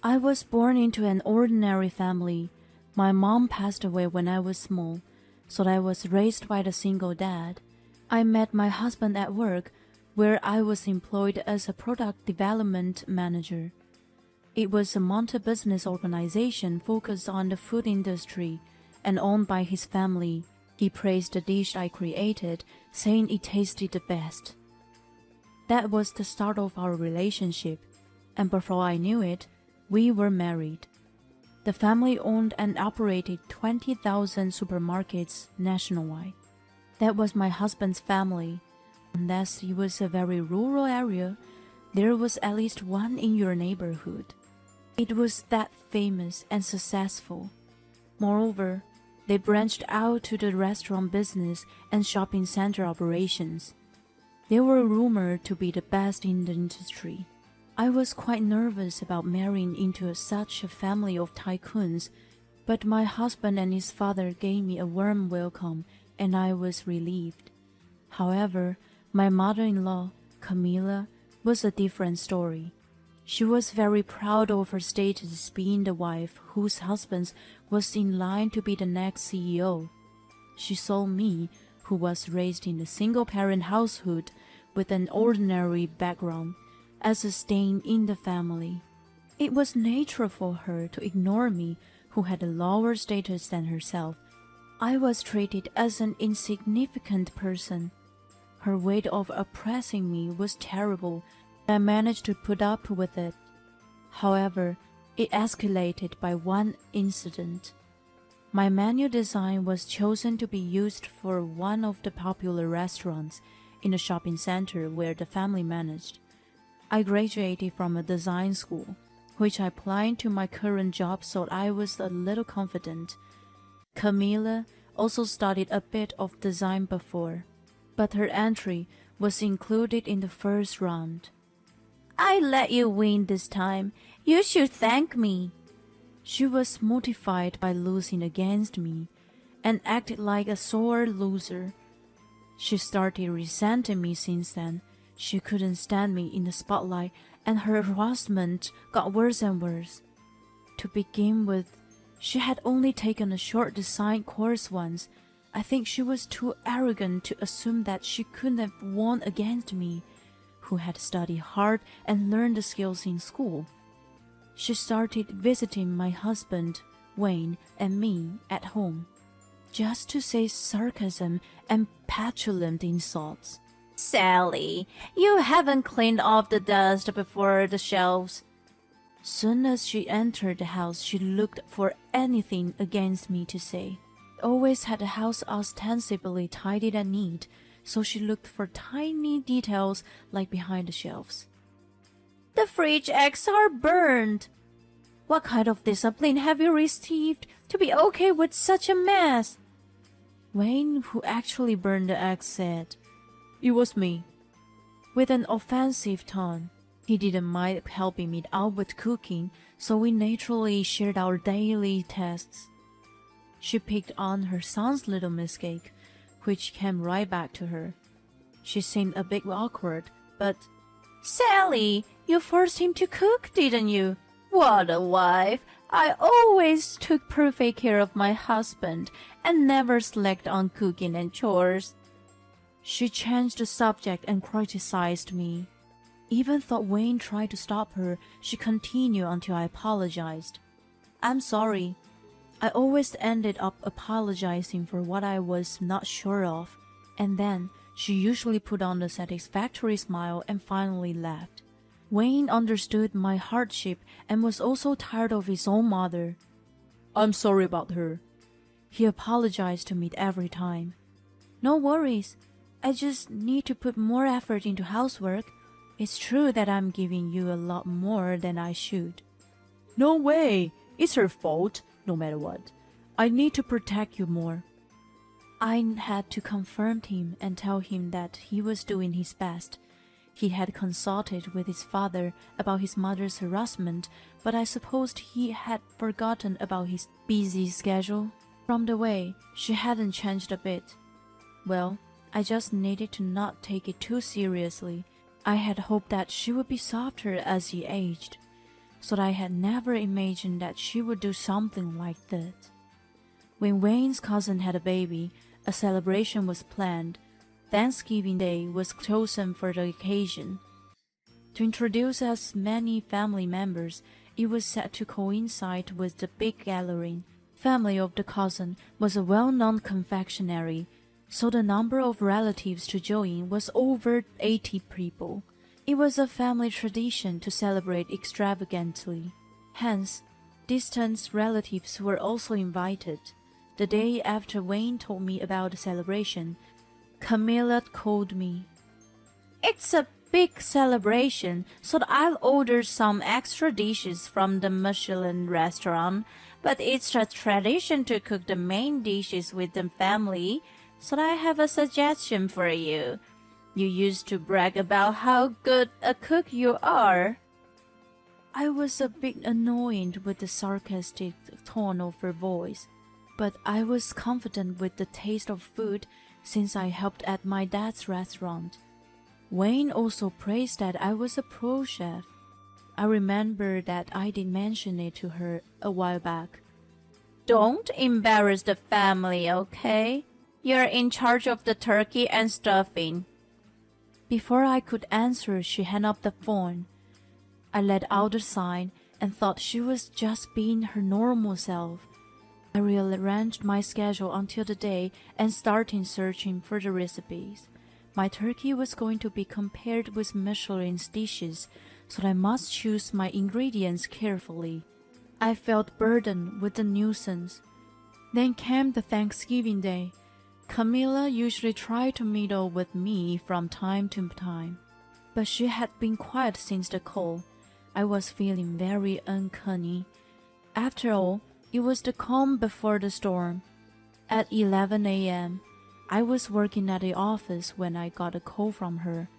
I was born into an ordinary family. My mom passed away when I was small, so I was raised by a single dad. I met my husband at work, where I was employed as a product development manager. It was a multi-business organization focused on the food industry and owned by his family. He praised the dish I created, saying it tasted the best. That was the start of our relationship, and before I knew it, we were married. The family owned and operated 20,000 supermarkets nationwide. That was my husband's family. Unless it was a very rural area, there was at least one in your neighborhood. It was that famous and successful. Moreover, they branched out to the restaurant business and shopping center operations. They were rumored to be the best in the industry. I was quite nervous about marrying into such a family of tycoons, but my husband and his father gave me a warm welcome, and I was relieved. However, my mother-in-law, Camilla, was a different story. She was very proud of her status being the wife whose husband was in line to be the next CEO. She saw me, who was raised in a single-parent household with an ordinary background, as a stain in the family. It was natural for her to ignore me, who had a lower status than herself. I was treated as an insignificant person. Her way of oppressing me was terrible. I managed to put up with it. However, it escalated by one incident. My menu design was chosen to be used for one of the popular restaurants in the shopping center where the family managed. I graduated from a design school, which I applied to my current job, so I was a little confident. Camilla also studied a bit of design before, but her entry was included in the first round. "I let you win this time. You should thank me." She was mortified by losing against me and acted like a sore loser. She started resenting me since then. She couldn't stand me in the spotlight, and her harassment got worse and worse. To begin with, she had only taken a short design course once. I think she was too arrogant to assume that she couldn't have won against me, who had studied hard and learned the skills in school. She started visiting my husband, Wayne, and me at home, just to say sarcasm and petulant insults. "Sally, you haven't cleaned off the dust before the shelves." Soon as she entered the house, she looked for anything against me to say. Always had the house ostensibly tidy and neat, so she looked for tiny details like behind the shelves. "The fridge eggs are burned. What kind of discipline have you received to be okay with such a mess?" Wayne, who actually burned the eggs, said, "It was me," with an offensive tone. He didn't mind helping me out with cooking, so we naturally shared our daily tasks. She picked on her son's little mistake, which came right back to her. She seemed a bit awkward, but, "Sally, you forced him to cook, didn't you? What a wife! I always took perfect care of my husband and never slacked on cooking and chores." She changed the subject and criticized me. Even though Wayne tried to stop her, she continued until I apologized. "I'm sorry." I always ended up apologizing for what I was not sure of, and then she usually put on a satisfactory smile and finally left. Wayne understood my hardship and was also tired of his own mother. "I'm sorry about her." He apologized to me every time. "No worries. I just need to put more effort into housework. It's true that I'm giving you a lot more than I should." "No way. It's her fault, no matter what. I need to protect you more." I had to confirm him and tell him that he was doing his best. He had consulted with his father about his mother's harassment, but I supposed he had forgotten about his busy schedule. From the way, she hadn't changed a bit. Well, I just needed to not take it too seriously. I had hoped that she would be softer as she aged. so I had never imagined that she would do something like that. When Wayne's cousin had a baby, a celebration was planned. Thanksgiving Day was chosen for the occasion. To introduce as many family members, it was set to coincide with the big gathering. Family of the cousin was a well-known confectionery, so the number of relatives to join was over 80 people. It was a family tradition to celebrate extravagantly. Hence, distant relatives were also invited. The day after Wayne told me about the celebration, Camilla called me. "It's a big celebration, so I'll order some extra dishes from the Michelin restaurant, but it's a tradition to cook the main dishes with the family, so I have a suggestion for you. You used to brag about how good a cook you are." I was a bit annoyed with the sarcastic tone of her voice, but I was confident with the taste of food since I helped at my dad's restaurant. Wayne also praised that I was a pro chef. I remember that I did mention it to her a while back. "Don't embarrass the family, okay? You're in charge of the turkey and stuffing." Before I could answer, she hung up the phone. I let out a sigh and thought she was just being her normal self. I rearranged my schedule until the day and started searching for the recipes. My turkey was going to be compared with Michelin's dishes, so I must choose my ingredients carefully. I felt burdened with the nuisance. Then came the Thanksgiving Day. Camilla usually tried to meddle with me from time to time, but she had been quiet since the call. I was feeling very uncanny. After all, it was the calm before the storm. At 11 a.m., I was working at the office when I got a call from her.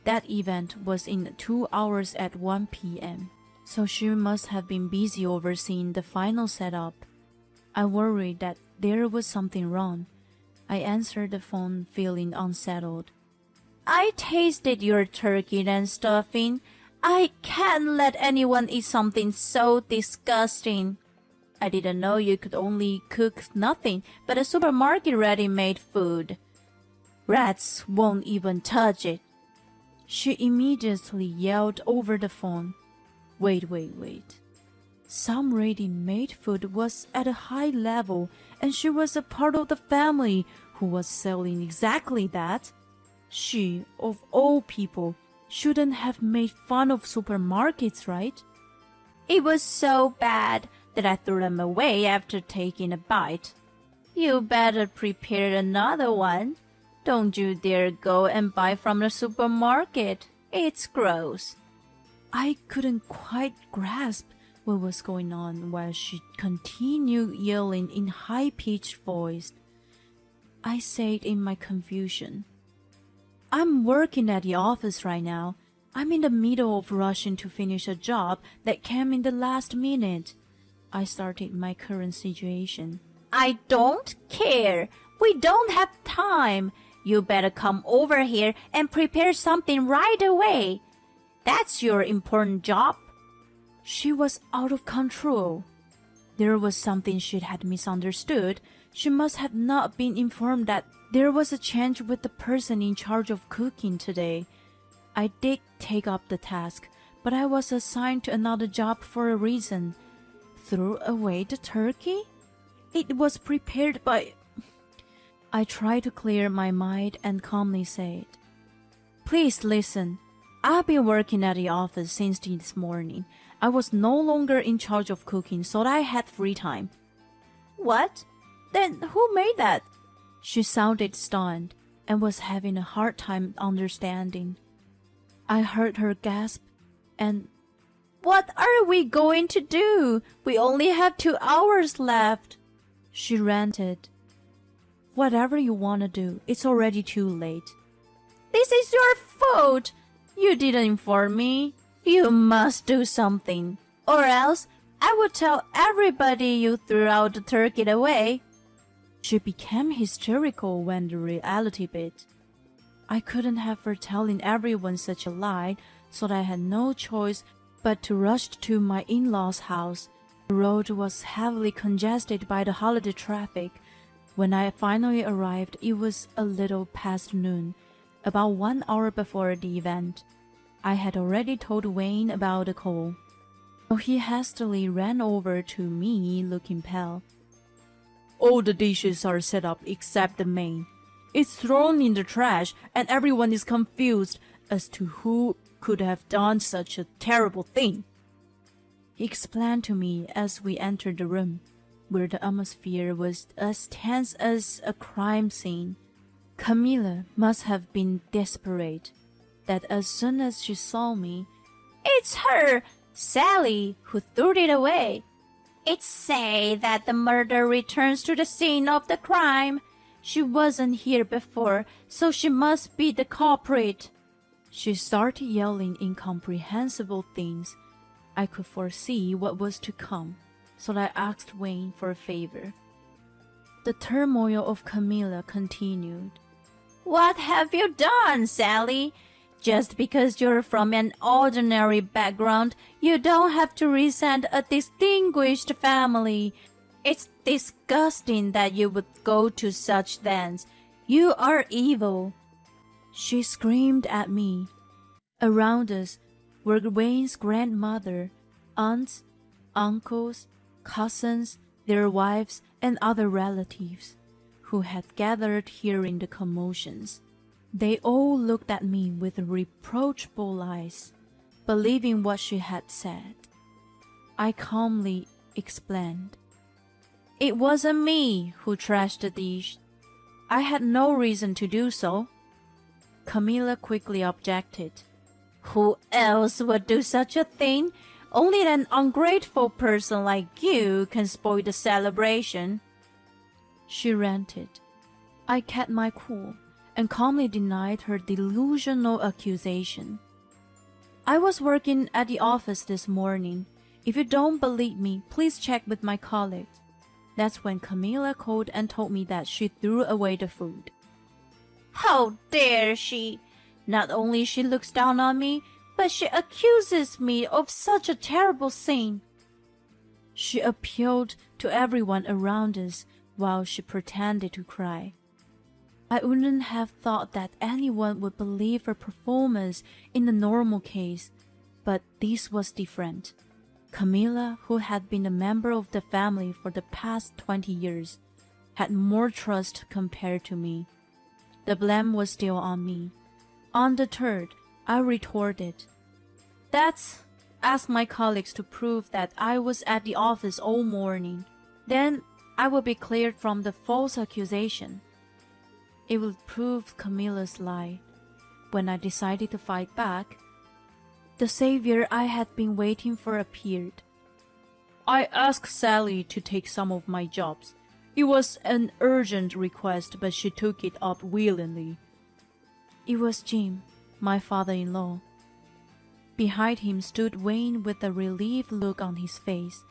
That event was in 2 hours at 1 p.m., so she must have been busy overseeing the final setup. I worried that there was something wrong. I answered the phone feeling unsettled. "I tasted your turkey and stuffing. I can't let anyone eat something so disgusting. I didn't know you could only cook nothing but a supermarket ready-made food. Rats won't even touch it." She immediately yelled over the phone. Wait. Some ready-made food was at a high level, and she was a part of the family who was selling exactly that. She, of all people, shouldn't have made fun of supermarkets, right? "It was so bad that I threw them away after taking a bite. You better prepare another one. Don't you dare go and buy from the supermarket. It's gross." I couldn't quite grasp what was going on while she continued yelling in high-pitched voice. I said in my confusion, "I'm working at the office right now. I'm in the middle of rushing to finish a job that came in the last minute." I started my current situation. "I don't care. We don't have time. You better come over here and prepare something right away. That's your important job." She was out of control. There was something she had misunderstood. She must have not been informed that there was a change with the person in charge of cooking today. I did take up the task, but I was assigned to another job for a reason. Threw away the turkey? It was prepared by... I tried to clear my mind and calmly said, "Please listen. I've been working at the office since this morning. I was no longer in charge of cooking, so I had free time." "What? Then who made that?" She sounded stunned and was having a hard time understanding. I heard her gasp and, "What are we going to do? We only have 2 hours left." She ranted. "Whatever you want to do, it's already too late." "This is your fault. You didn't inform me. You must do something, or else I will tell everybody you threw out the turkey away." She became hysterical when the reality bit. I couldn't have her telling everyone such a lie, so I had no choice but to rush to my in-laws' house. The road was heavily congested by the holiday traffic. When I finally arrived, it was a little past noon, about 1 hour before the event. I had already told Wayne about the call, so he hastily ran over to me, looking pale. "All the dishes are set up except the main. It's thrown in the trash, and everyone is confused as to who could have done such a terrible thing," he explained to me as we entered the room, where the atmosphere was as tense as a crime scene. Camilla must have been desperate, that as soon as she saw me, "It's her, Sally, who threw it away. It's say that the murder returns to the scene of the crime. She wasn't here before, so she must be the culprit." She started yelling incomprehensible things. I could foresee what was to come, so I asked Wayne for a favor. The turmoil of Camilla continued. "What have you done, Sally? Just because you're from an ordinary background, you don't have to resent a distinguished family. It's disgusting that you would go to such lengths. You are evil," she screamed at me. Around us were Wayne's grandmother, aunts, uncles, cousins, their wives, and other relatives, who had gathered hearing the commotions. They all looked at me with reproachful eyes, believing what she had said. I calmly explained. "It wasn't me who trashed the dish. I had no reason to do so." Camilla quickly objected. "Who else would do such a thing? Only an ungrateful person like you can spoil the celebration," she ranted. I kept my cool and calmly denied her delusional accusation. "I was working at the office this morning. If you don't believe me, please check with my colleagues." That's when Camilla called and told me that she threw away the food. "How dare she! Not only she looks down on me, but she accuses me of such a terrible sin." She appealed to everyone around us while she pretended to cry. I wouldn't have thought that anyone would believe her performance in a normal case, but this was different. Camilla, who had been a member of the family for the past 20 years, had more trust compared to me. The blame was still on me. Undeterred, I retorted, "That's ask my colleagues to prove that I was at the office all morning. Then I will be cleared from the false accusation." It would prove Camilla's lie. When I decided to fight back, the savior I had been waiting for appeared. "I asked Sally to take some of my jobs. It was an urgent request, but she took it up willingly." It was Jim, my father-in-law. Behind him stood Wayne with a relieved look on his face.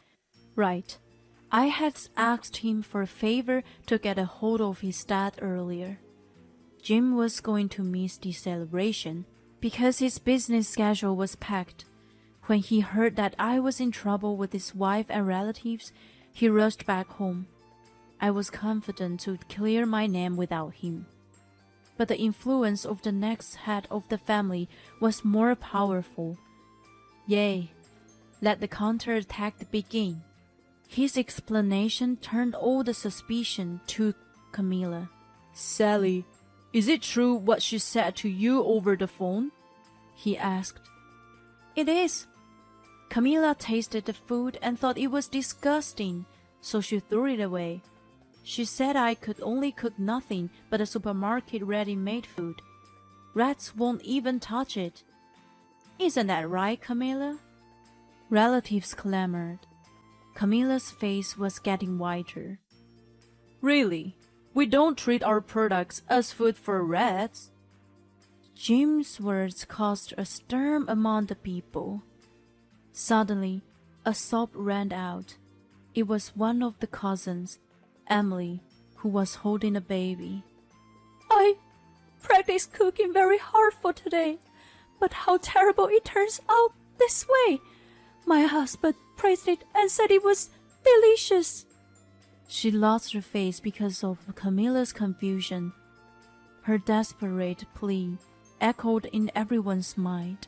Right. I had asked him for a favor to get a hold of his dad earlier. Jim was going to miss the celebration because his business schedule was packed. When he heard that I was in trouble with his wife and relatives, he rushed back home. I was confident to clear my name without him. But the influence of the next head of the family was more powerful. Yea, let the counterattack begin. His explanation turned all the suspicion to Camilla. "Sally, is it true what she said to you over the phone?" he asked. "It is." Camilla tasted the food and thought it was disgusting, so she threw it away. She said I could only cook nothing but a supermarket ready-made food. Rats won't even touch it. Isn't that right, Camilla? Relatives clamored. Camilla's face was getting whiter. Really? We don't treat our products as food for rats? Jim's words caused a storm among the people. Suddenly, a sob ran out. It was one of the cousins, Emily, who was holding a baby. I practiced cooking very hard for today, but how terrible it turns out this way. My husband praised it and said it was delicious." She lost her face because of Camilla's confusion. Her desperate plea echoed in everyone's mind.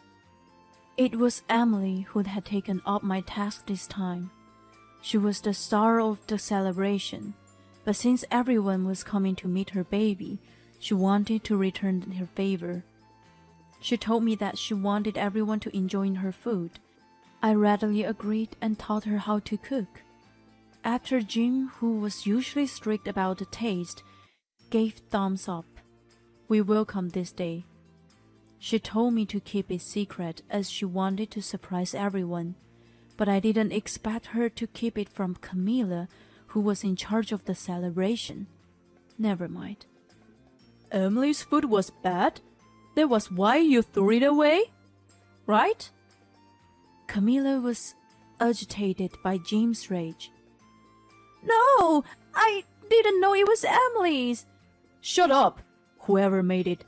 It was Emily who had taken up my task this time. She was the star of the celebration, but since everyone was coming to meet her baby, she wanted to return her favor. She told me that she wanted everyone to enjoy her food. I readily agreed and taught her how to cook. After Jim, who was usually strict about the taste, gave thumbs up, we welcomed this day. She told me to keep it secret as she wanted to surprise everyone, but I didn't expect her to keep it from Camilla, who was in charge of the celebration. Never mind. Emily's food was bad? That was why you threw it away? Right? Camilla was agitated by Jim's rage. No, I didn't know it was Emily's. Shut up, whoever made it.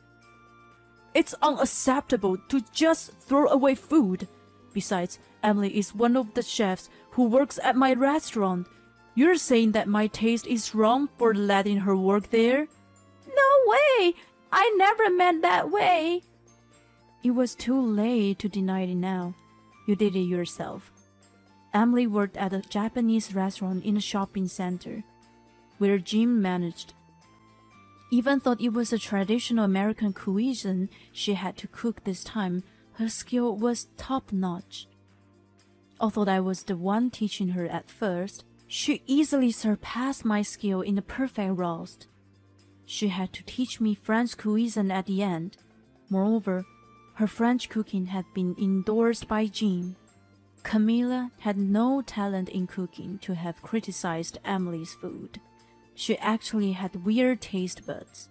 It's unacceptable to just throw away food. Besides, Emily is one of the chefs who works at my restaurant. You're saying that my taste is wrong for letting her work there? No way! I never meant that way. It was too late to deny it now. You did it yourself. Emily worked at a Japanese restaurant in a shopping center, where Jim managed. Even though it was a traditional American cuisine she had to cook this time, her skill was top-notch. Although I was the one teaching her at first, she easily surpassed my skill in the perfect roast. She had to teach me French cuisine at the end. Moreover, her French cooking had been endorsed by Jim. Camilla had no talent in cooking to have criticized Emily's food. She actually had weird taste buds.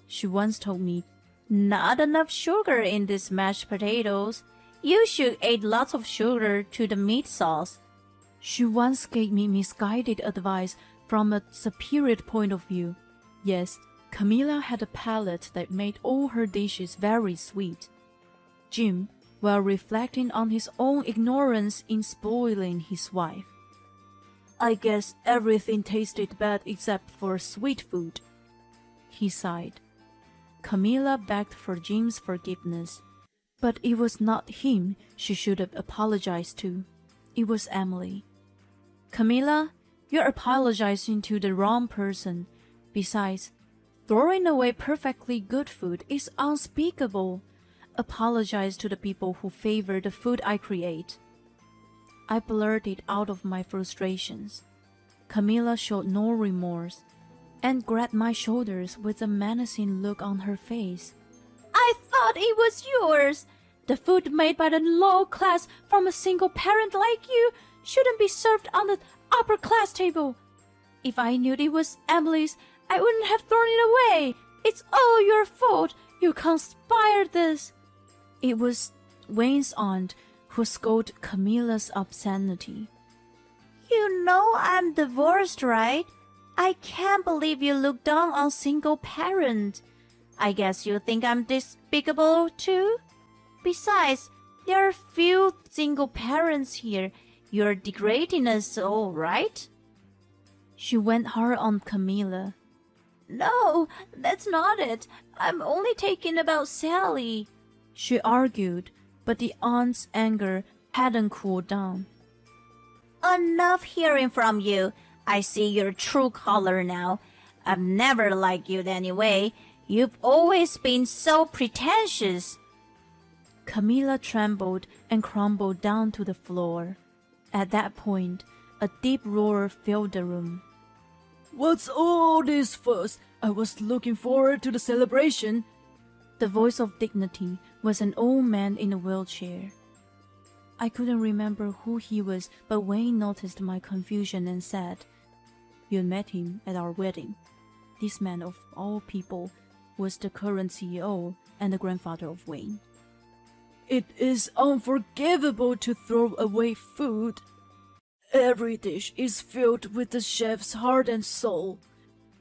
She once told me, "Not enough sugar in these mashed potatoes. You should add lots of sugar to the meat sauce." She once gave me misguided advice from a superior point of view. Yes, Camilla had a palate that made all her dishes very sweet. Jim, while reflecting on his own ignorance in spoiling his wife. "I guess everything tasted bad except for sweet food," he sighed. Camilla begged for Jim's forgiveness, but it was not him she should have apologized to. It was Emily. "Camilla, you're apologizing to the wrong person. Besides, throwing away perfectly good food is unspeakable. Apologize to the people who favor the food I create." I blurted out of my frustrations. Camilla showed no remorse and grabbed my shoulders with a menacing look on her face. "I thought it was yours. The food made by the low class from a single parent like you shouldn't be served on the upper class table. If I knew it was Emily's, I wouldn't have thrown it away. It's all your fault. You conspired this." It was Wayne's aunt who scolded Camilla's obscenity. "You know I'm divorced, right? I can't believe you look down on single parent. I guess you think I'm despicable too? Besides, there are few single parents here. You're degrading us all, right?" She went hard on Camilla. "No, that's not it. I'm only talking about Sally," she argued, but the aunt's anger hadn't cooled down. "Enough hearing from you. I see your true color now. I've never liked you anyway. You've always been so pretentious." Camilla trembled and crumbled down to the floor. At that point, a deep roar filled the room. "What's all this fuss? I was looking forward to the celebration." The voice of dignity was an old man in a wheelchair. I couldn't remember who he was, but Wayne noticed my confusion and said, "You met him at our wedding." This man, of all people, was the current CEO and the grandfather of Wayne. "It is unforgivable to throw away food. Every dish is filled with the chef's heart and soul.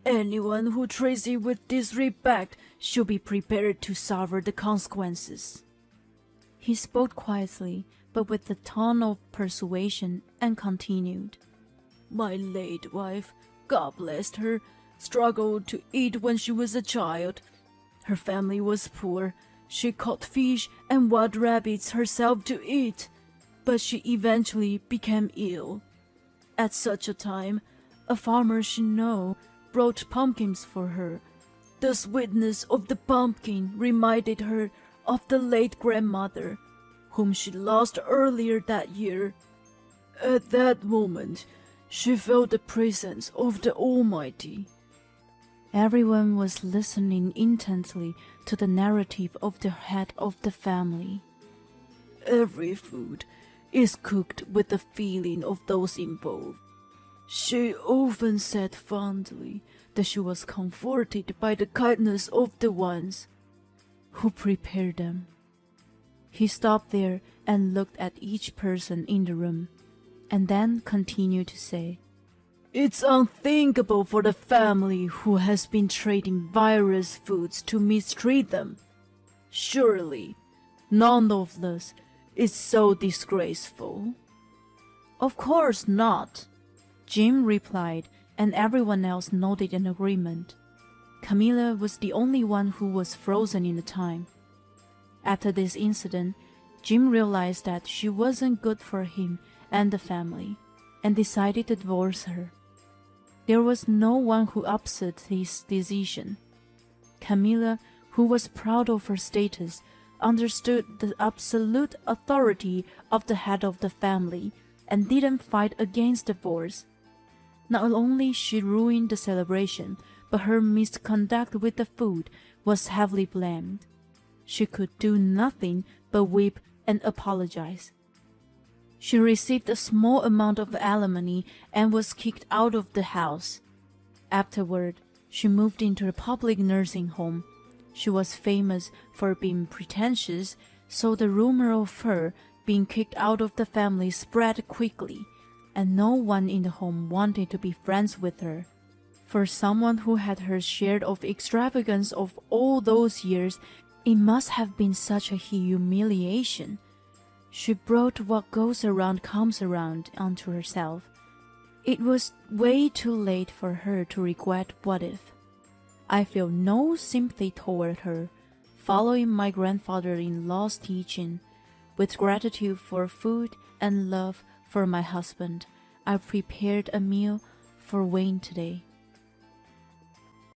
Anyone who treats it with disrespect should be prepared to suffer the consequences." He spoke quietly, but with a tone of persuasion, and continued. My late wife, God bless her, struggled to eat when she was a child. Her family was poor. She caught fish and wild rabbits herself to eat, but she eventually became ill. At such a time, a farmer she knew brought pumpkins for her. The sweetness of the pumpkin reminded her of the late grandmother, whom she lost earlier that year. At that moment, she felt the presence of the Almighty. Everyone was listening intently to the narrative of the head of the family. Every food is cooked with the feeling of those involved. She often said fondly that she was comforted by the kindness of the ones who prepared them. He stopped there and looked at each person in the room, and then continued to say, It's unthinkable for the family who has been trading virus foods to mistreat them. Surely, none of this is so disgraceful. Of course not, Jim replied, and everyone else nodded in agreement. Camilla was the only one who was frozen in the time. After this incident, Jim realized that she wasn't good for him and the family, and decided to divorce her. There was no one who upset his decision. Camilla, who was proud of her status, understood the absolute authority of the head of the family and didn't fight against divorce. Not only she ruined the celebration, but her misconduct with the food was heavily blamed. She could do nothing but weep and apologize. She received a small amount of alimony and was kicked out of the house. Afterward, she moved into a public nursing home. She was famous for being pretentious, so the rumor of her being kicked out of the family spread quickly, and no one in the home wanted to be friends with her. For someone who had her share of extravagance of all those years, it must have been such a humiliation. She brought what goes around comes around onto herself. It was way too late for her to regret what if. I feel no sympathy toward her, following my grandfather-in-law's teaching. With gratitude for food and love for my husband, I prepared a meal for Wayne today.